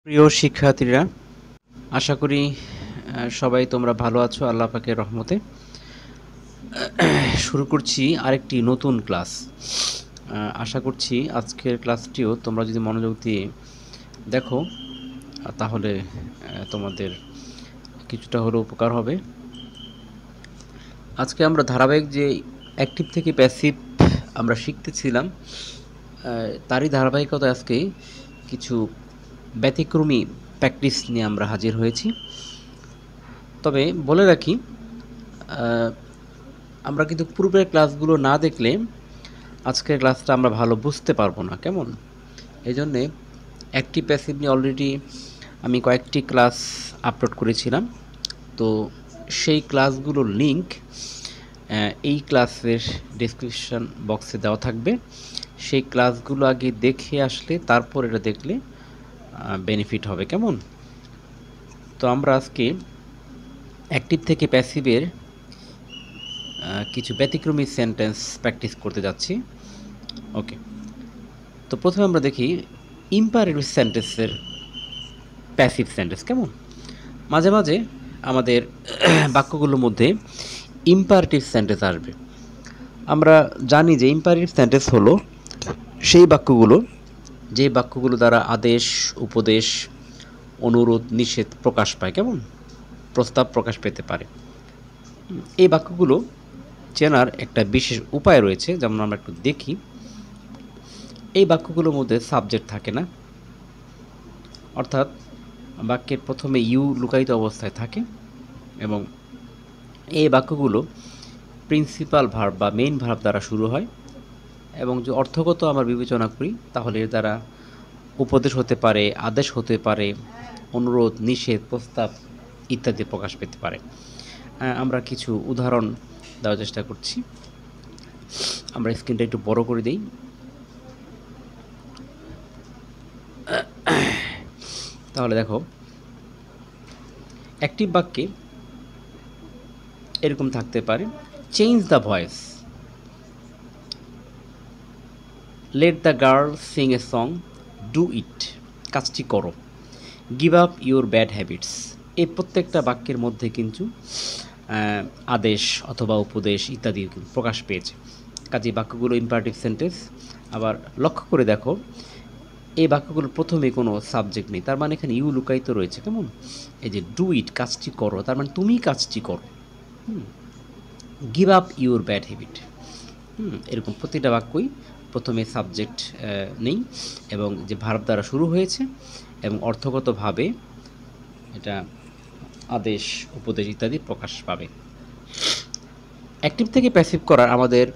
প্রিয় শিক্ষার্থীরা, আশা করি সবাই তোমরা ভালো আছো আল্লাহ পাকের রহমতে। শুরু করছি আরেকটি নতুন ক্লাস। আশা করছি আজকের ক্লাসটিও তোমরা যদি মনোযোগ দিয়ে দেখো তাহলে তোমাদের কিছুটা হলেও উপকার হবে। আজকে আমরা ধারাবাহিক যে অ্যাক্টিভ থেকে প্যাসিভ আমরা শিখতেছিলাম, তারই ধারাবাহিকতা আজকে কিছু ব্যতিক্রমী প্র্যাকটিস নিয়ে আমরা হাজির হয়েছি। তবে বলে রাখি, আমরা কিন্তু পূর্বের ক্লাসগুলো না দেখলে আজকের ক্লাসটা আমরা ভালো বুঝতে পারবো না, কেমন? এই জন্যে অ্যাক্টিভ প্যাসিভ নিয়ে অলরেডি আমি কয়েকটি ক্লাস আপলোড করেছিলাম, তো সেই ক্লাসগুলোর লিঙ্ক এই ক্লাসের ডেসক্রিপশন বক্সে দেওয়া থাকবে। সেই ক্লাসগুলো আগে দেখে আসলে তারপর এটা দেখলে বেনিফিট হবে, কেমন? তো আমরা আজকে অ্যাক্টিভ থেকে প্যাসিভের কিছু ব্যতিক্রমী সেন্টেন্স প্র্যাকটিস করতে যাচ্ছি। ওকে, তো প্রথমে আমরা দেখি ইম্পারেটিভ সেন্টেন্সের প্যাসিভ সেন্টেন্স, কেমন? মাঝে মাঝে আমাদের বাক্যগুলোর মধ্যে ইম্পারেটিভ সেন্টেন্স আসবে। আমরা জানি যে ইম্পারেটিভ সেন্টেন্স হলো সেই বাক্যগুলো যে বাক্যগুলো দ্বারা আদেশ, উপদেশ, অনুরোধ, নিষেধ প্রকাশ পায়, কেমন? প্রস্তাব প্রকাশ পেতে পারে। এই বাক্যগুলো চেনার একটা বিশেষ উপায় রয়েছে, যেমন আমরা একটু দেখি। এই বাক্যগুলোর মধ্যে সাবজেক্ট থাকে না, অর্থাৎ বাক্যের প্রথমে ইউ লুকায়িত অবস্থায় থাকে, এবং এই বাক্যগুলো প্রিন্সিপাল ভার্ব বা মেইন ভার্ব দ্বারা শুরু হয়, এবং যে অর্থগত আমরা বিবেচনা করি তাহলে এর দ্বারা উপদেশ হতে পারে, আদেশ হতে পারে, অনুরোধ, নিষেধ, প্রস্তাব ইত্যাদি প্রকাশ পেতে পারে। আমরা কিছু উদাহরণ দেওয়ার চেষ্টা করছি। আমরা স্ক্রিনটা একটু বড় করে দিই। তাহলে দেখো, অ্যাক্টিভ বাক্যে এরকম থাকতে পারে: change the voice, let the girl Singh a song, do it, কাজটি করো, give up your bad habits. এই প্রত্যেকটা বাক্যের মধ্যে কিন্তু আদেশ অথবা উপদেশ ইত্যাদি প্রকাশ পেয়েছে। কাজে বাক্যগুলো ইম্পারেটিভ সেন্টেন্স। আবার লক্ষ্য করে দেখো, এই বাক্যগুলোর প্রথমে কোনো সাবজেক্ট নেই, তার মানে এখানে ইউ লুকায়িত রয়েছে, কেমন? এই যে ডু ইট, কাজটি করো, তার মানে তুমি কাজটি করো। Give up your bad habit, এরকম প্রতিটা বাক্যই প্রথমে সাবজেক্ট নেই এবং যে ভার্ব দ্বারা শুরু হয়েছে, এবং অর্থগতভাবে এটা আদেশ, উপদেশ ইত্যাদি প্রকাশ পাবে। অ্যাক্টিভ থেকে প্যাসিভ করার আমাদের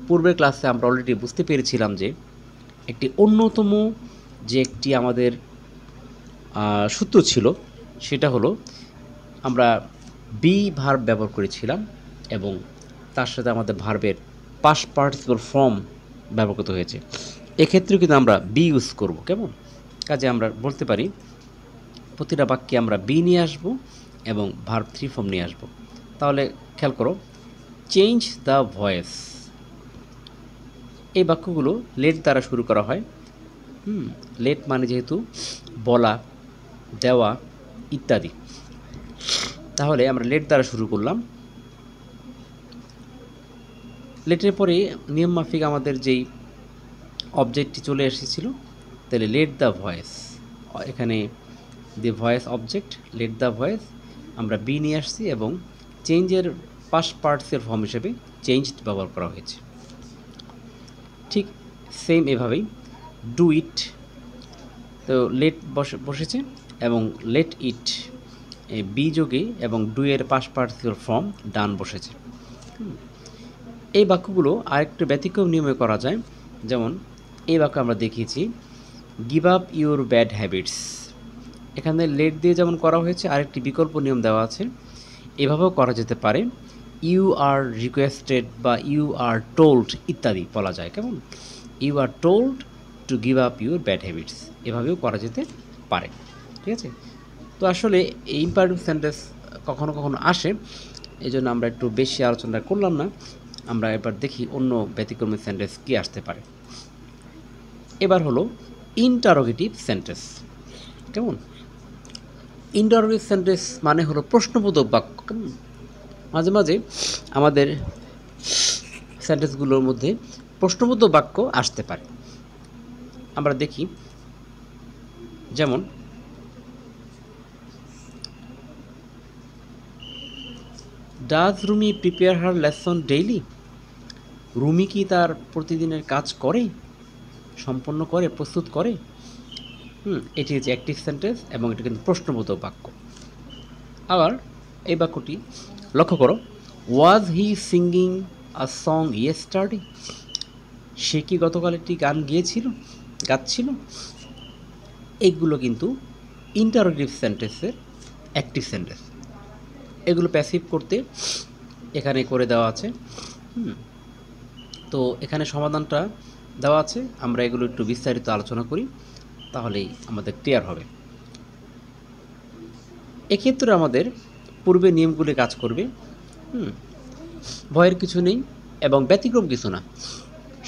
পূর্বের ক্লাসে আমরা অলরেডি বুঝতে পেরেছিলাম যে একটি অন্যতম যে একটি আমাদের সূত্র ছিল, সেটা হলো আমরা বি ভার্ব ব্যবহার করেছিলাম, এবং তার সাথে আমাদের ভার্বের পাস্ট পার্টিসিপল ফর্ম ব্যবহার করতে হয়েছে। এক্ষেত্রেও কিন্তু আমরা বি ইউজ করব, কেমন? কাজে আমরা বলতে পারি প্রতিটা বাক্যে আমরা বি নিয়ে আসব এবং ভার্ব থ্রি ফর্ম নিয়ে আসব। তাহলে খেয়াল করো, চেঞ্জ দ্য ভয়েস, এই বাক্যগুলো লেট দ্বারা শুরু করা হয়। লেট মানে যেহেতু বলা, দেওয়া ইত্যাদি, তাহলে আমরা লেট দ্বারা শুরু করলাম। লেটের পরে নিয়ম মাফিক আমাদের যেই অবজেক্টটি চলে এসেছিল, তাহলে লেট দ্য ভয়েস, এখানে the voice object, let the voice, আমরা বি নিয়ে আসছি এবং চেঞ্জের পাস্ট পার্টিসিপল ফর্ম হিসেবে চেঞ্জড ব্যবহার করা হয়েছে। ঠিক সেম এভাবেই ডু ইট, তো লেট বসেছে এবং লেট ইট বি যোগে এবং ডু এর পাস্ট পার্টিসিপল ফর্ম ডান বসেছে। এই বাক্যগুলো আরেকটু ব্যতিক্রম নিয়মে করা যায়, যেমন এই বাক্য আমরা দেখিয়েছি, give up your bad habits. এখানে লেট দিয়ে যেমন করা হয়েছে, আরেকটি বিকল্প নিয়ম দেওয়া আছে, এভাবেও করা যেতে পারে। ইউ আর রিকোয়েস্টেড বা ইউ আর টোল্ড ইত্যাদি বলা যায়, কেমন? You are told to give up your bad habits, এভাবেও করা যেতে পারে, ঠিক আছে? তো আসলে এই ইম্পারেটিভ সেন্টেন্স কখনো কখনো আসে, এই জন্য আমরা একটু বেশি আলোচনা করলাম না। আমরা এবার দেখি অন্য ব্যতিক্রমী সেন্টেন্স কী আসতে পারে। এবার হলো ইন্টারোগেটিভ সেন্টেন্স। কেমন? ইন্টারোগেটিভ সেন্টেন্স মানে হলো প্রশ্নবোধক বাক্য। কেমন? মাঝে মাঝে আমাদের সেন্টেন্সগুলোর মধ্যে প্রশ্নবোধক বাক্য আসতে পারে। আমরা দেখি, যেমন does Rumi prepare her lesson daily? Rumi কি তার প্রতিদিনের কাজ করে, সম্পন্ন করে, প্রস্তুত করে? এটি হচ্ছে অ্যাক্টিভ সেন্টেন্স এবং এটা কিন্তু প্রশ্নবোধক বাক্য। আবার এই বাক্যটি লক্ষ্য করো, ওয়াজ হি সিঙ্গিং আ সং ইয়েস্টারডে? সে কি গতকাল একটি গান গাচ্ছিল? এইগুলো কিন্তু ইন্টারোগেটিভ সেন্টেন্সের অ্যাক্টিভ সেন্টেন্স। এগুলো প্যাসিভ করতে এখানে করে দেওয়া আছে। তো এখানে সমাধানটা দেওয়া আছে, আমরা এগুলো একটু বিস্তারিত আলোচনা করি, তাহলেই আমাদের ক্লিয়ার হবে। এক্ষেত্রে আমাদের পূর্বে নিয়মগুলি কাজ করবে। ভয়ের কিছু নেই এবং ব্যতিক্রম কিছু না,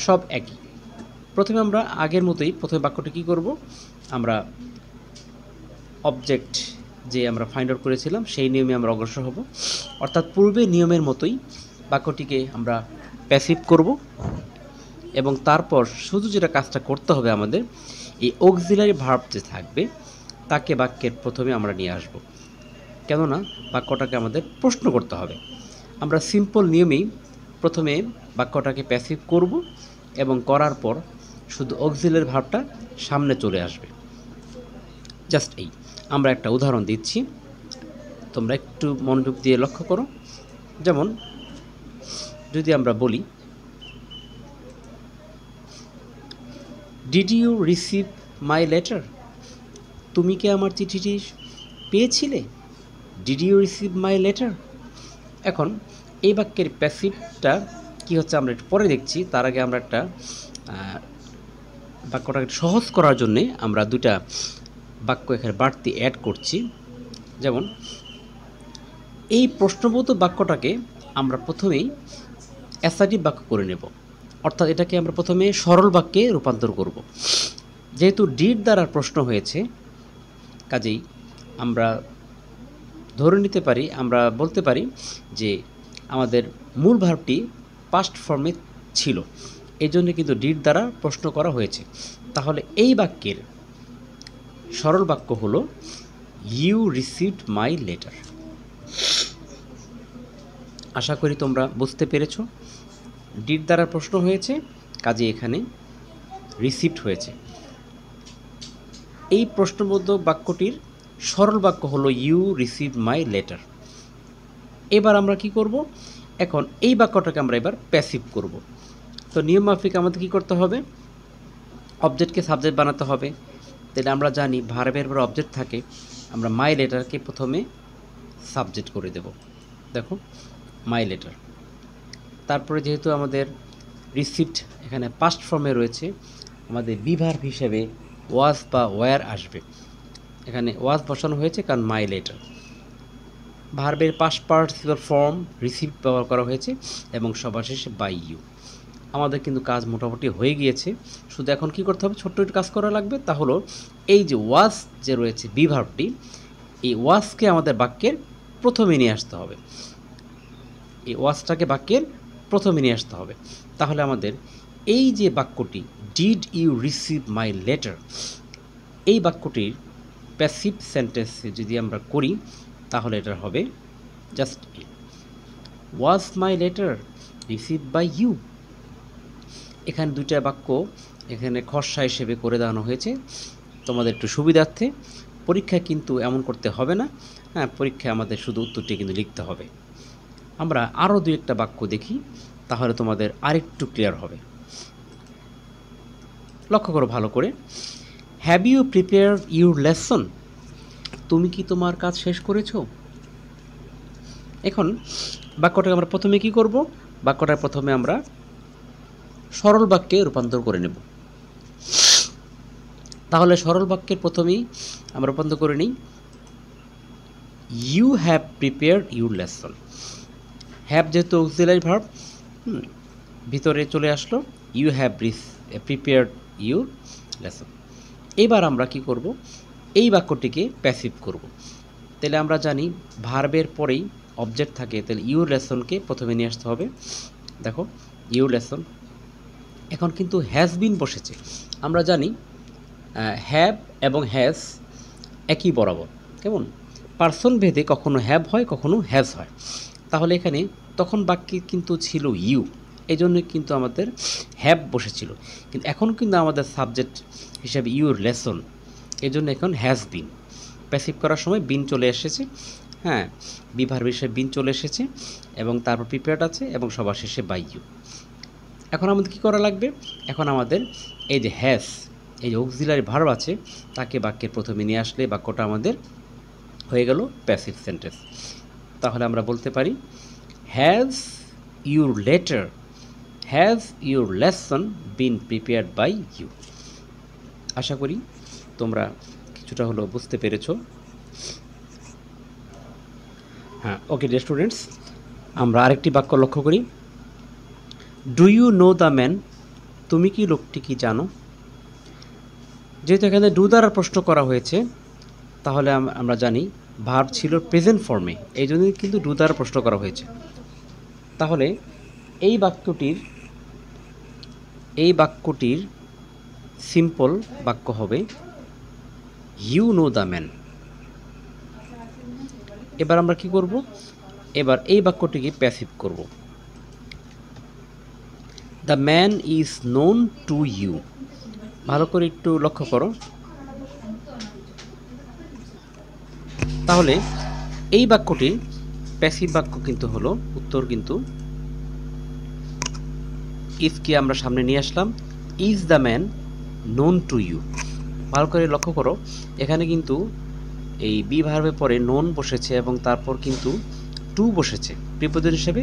সব একই। প্রথমে আমরা আগের মতোই প্রথমে বাক্যটি কী করব, আমরা অবজেক্ট যে আমরা ফাইন্ড আউট করেছিলাম সেই নিয়মে আমরা অগ্রসর হব। অর্থাৎ পূর্বে নিয়মের মতোই বাক্যটিকে আমরা প্যাসিভ করব এবং তারপর শুধু যেটা কাজটা করতে হবে আমাদের, এই অক্সিলারি ভার্ব যে থাকবে তাকে বাক্যের প্রথমে আমরা নিয়ে আসব। কেননা বাক্যটাকে আমাদের প্রশ্ন করতে হবে। আমরা সিম্পল নিয়মেই প্রথমে বাক্যটাকে প্যাসিভ করব এবং করার পর শুধু অক্সিলারি ভার্বটা সামনে চলে আসবে। জাস্ট এই আমরা একটা উদাহরণ দিচ্ছি, তোমরা একটু মনোযোগ দিয়ে লক্ষ্য করো। যেমন যদি আমরা বলি, did you receive my letter? তুমি কি আমার চিঠিটি পেয়েছিলে? Did you receive my letter? এখন এই বাক্যের প্যাসিভটা কি হচ্ছে আমরা একটু পরে দেখছি। তার আগে আমরা একটা বাক্যটাকে সহজ করার জন্যে আমরা দুটা বাক্য এখানে বাড়তি অ্যাড করছি। যেমন এই প্রশ্নবোধক বাক্যটাকে আমরা প্রথমেই অ্যাসার্টিভ বাক্য করে নেব, অর্থাৎ এটাকে আমরা প্রথমে সরল বাক্যে রূপান্তর করব। যেহেতু ডিড দ্বারা প্রশ্ন হয়েছে, কাজেই আমরা ধরে নিতে পারি, আমরা বলতে পারি যে আমাদের মূল ভার্বটি পাস্ট ফর্মে ছিল, এই জন্য কিন্তু ডিড দ্বারা প্রশ্ন করা হয়েছে। তাহলে এই বাক্যের সরল বাক্য হলো ইউ রিসিভড মাই লেটার। আশা করি তোমরা বুঝতে পেরেছ। ডিড দ্বারা প্রশ্ন হয়েছে, কাজে এখানে রিসিভড হয়েছে। এই প্রশ্নবোধক বাক্যটির সরল বাক্য হলো ইউ রিসিভড মাই লেটার। এবার আমরা কি করব, এখন এই বাক্যটাকে আমরা এবার প্যাসিভ করব। তো নিয়ম মাফিক আমাদের কি করতে হবে, অবজেক্টকে সাবজেক্ট বানাতে হবে। তাহলে আমরা জানি ভার্বের পর অবজেক্ট থাকে, আমরা মাই লেটারকে প্রথমে সাবজেক্ট করে দেব। দেখো মাই লেটার, তারপরে যেহেতু আমাদের রিসিভড এখানে পাস্ট ফর্মে রয়েছে, আমাদের বি ভার্ব হিসেবে ওয়াজ বা ওয়্যার আসবে। এখানে ওয়াজ বসানো হয়েছে কারণ মাই লেটার। ভার্বের পাস্ট পার্টিসিপাল ফর্ম রিসিভড ব্যবহার করা হয়েছে এবং সবার শেষে বাই ইউ। আমাদের কিন্তু কাজ মোটামুটি হয়ে গিয়েছে, শুধু এখন কি করতে হবে, ছোট্ট একটু কাজ করা লাগবে। তা হলো এই যে ওয়াজ যে রয়েছে বি ভার্বটি, এই ওয়াজকে আমাদের বাক্যের প্রথমে নিয়ে আসতে হবে। এই ওয়াজটাকে বাক্যের প্রথমে নিয়ে আসতে হবে। তাহলে আমাদের এই যে বাক্যটি did you receive my letter, এই বাক্যটির প্যাসিভ সেন্টেন্স যদি আমরা করি তাহলে এটা হবে just was my letter receive by you. এখানে দুইটা বাক্য এখানে খসড়া হিসেবে করে দেওয়ানো হয়েছে তোমাদের একটু সুবিধার্থে। পরীক্ষায় কিন্তু এমন করতে হবে না, হ্যাঁ, পরীক্ষায় আমাদের শুধু উত্তরটি কিন্তু লিখতে হবে। আমরা আরও দুই একটা বাক্য দেখি, তাহলে তোমাদের আরেকটু ক্লিয়ার হবে। লক্ষ্য করো ভালো করে, have you prepare your lesson? তুমি কি তোমার কাজ শেষ করেছো? এখন বাক্যটাকে আমরা প্রথমে কি করব, বাক্যটা প্রথমে আমরা সরল বাক্যে রূপান্তর করে নেব। তাহলে সরল বাক্যের প্রথমেই আমরা রূপান্তর করে নিই, you have prepared your lesson. Have যেহেতু অক্সিলারি ভার্ব, ভিতরে চলে আসলো, you have prepared your lesson. এবার আমরা কি করব, এই বাক্যটিকে প্যাসিভ করব। তাহলে আমরা জানি ভার্বের পরেই অবজেক্ট থাকে, তাহলে ইউর লেসনকে প্রথমে নিয়ে আসতে হবে। দেখো ইউর লেসন, এখন কিন্তু হ্যাজ বিন বসেছে। আমরা জানি হ্যাভ এবং হ্যাজ একই বরাবর, কেমন পার্সন ভেদে কখনো হ্যাভ হয় কখনো হ্যাজ হয়। তাহলে এখানে তখন বাক্যে কিন্তু ছিল ইউ, এই জন্য কিন্তু আমাদের হ্যাভ বসেছিল, কিন্তু এখন কিন্তু আমাদের সাবজেক্ট হিসাবে ইউর লেসন, এই জন্য এখন হ্যাজ বিন। প্যাসিভ করার সময় বিন চলে এসেছে, হ্যাঁ বিভার বিষয়ে বিন চলে এসেছে এবং তারপর প্রিপেয়ার্ড আছে এবং সবার শেষে বাই ইউ। এখন আমাদের কী করা লাগবে, এখন আমাদের এই যে হ্যাজ, এই যে অক্সিলারি ভার্ব আছে, তাকে বাক্যের প্রথমে নিয়ে আসলে বাক্যটা আমাদের হয়ে গেল প্যাসিভ সেন্টেন্স। তাহলে আমরা বলতে পারি has your letter, has your lesson been prepared by you. আশা করি তোমরা কিছুটা হলো বুঝতে পেরেছ। হ্যাঁ, ওকে ডিয়ার স্টুডেন্টস, আমরা আরেকটি বাক্য লক্ষ্য করি। Do you know the man, তুমি কি লোকটি কি জানো। যেহেতু এখানে ডু দ্বারা প্রশ্ন করা হয়েছে, তাহলে আমরা জানি ভার্ব ছিল প্রেজেন্ট ফর্মে, এই জন্যই কিন্তু ডু দ্বারা প্রশ্ন করা হয়েছে। তাহলে এই বাক্যটির সিম্পল বাক্য হবে ইউ নো দ্য ম্যান। এবার আমরা কি করব, এবার এই বাক্যটিকে প্যাসিভ করব। The man is known to you. ভালো করে একটু লক্ষ্য করো। তাহলে এই বাক্যটির প্যাসিভ বাক্য কিন্তু হলো, উত্তর কিন্তু ইফকে আমরা সামনে নিয়ে আসলাম, is the man known to you. ভালো করে লক্ষ্য করো, এখানে কিন্তু এই বি ভার্বের পরে নোন বসেছে এবং তারপর কিন্তু টু বসেছে, প্রিপোজিশন হিসেবে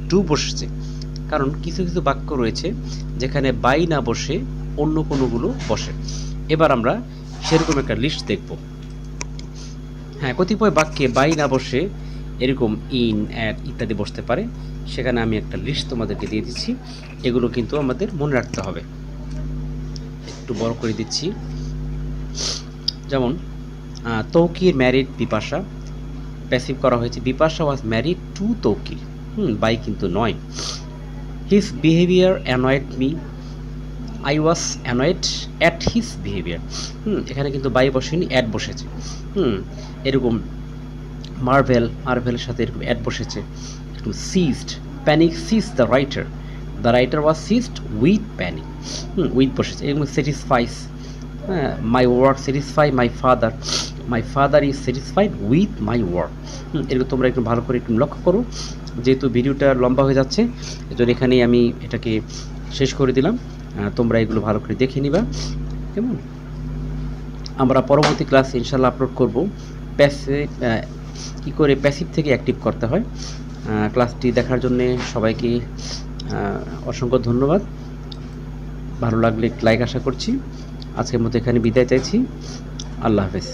টু বসেছে। কারণ কিছু কিছু বাক্য রয়েছে যেখানে বাই না বসে অন্য কোনোগুলো বসে। এবার আমরা সেরকম একটা লিস্ট দেখব। হ্যাঁ, কতিপয় বাক্যে বাই না বসে এরকম ইন, অ্যাট ইত্যাদি বসতে পারে, সেখানে আমি একটা লিস্ট তোমাদেরকে দিয়ে দিচ্ছি, এগুলো কিন্তু আমাদের মনে রাখতে হবে। একটু বড় করে দিচ্ছি। যেমন তৌকির ম্যারিড বিপাশা, প্যাসিভ করা হয়েছে, Bipasha was married to Tauquir, by কিন্তু নয়। His behaviour annoyed me, I was annoyed at his behaviour. এখানে কিন্তু বাই বসেনি, অ্যাট বসেছে। এরকম মার্ভেলের সাথে এরকম অ্যাট বসেছে। এরকম seized, panic seize the writer was seized with panic, with বসেছে। এরকম satisfies, my work satisfy my father is satisfied with my work. এরকম তোমরা একটু ভালো করে একটু লক্ষ্য করো। যেহেতু ভিডিওটা লম্বা হয়ে যাচ্ছে, এজন্য এখানেই আমি এটাকে শেষ করে দিলাম। তোমরা এগুলো ভালো করে দেখে নিবা, কেমন। আমরা পরবর্তী ক্লাসে ইনশাল্লাহ আপলোড করব কী করে প্যাসিভ থেকে অ্যাক্টিভ করতে হয়। ক্লাসটি দেখার জন্যে সবাইকে অসংখ্য ধন্যবাদ। ভালো লাগলে লাইক আশা করছি। আজকের মতো এখানে বিদায় চাইছি। আল্লাহ হাফেজ।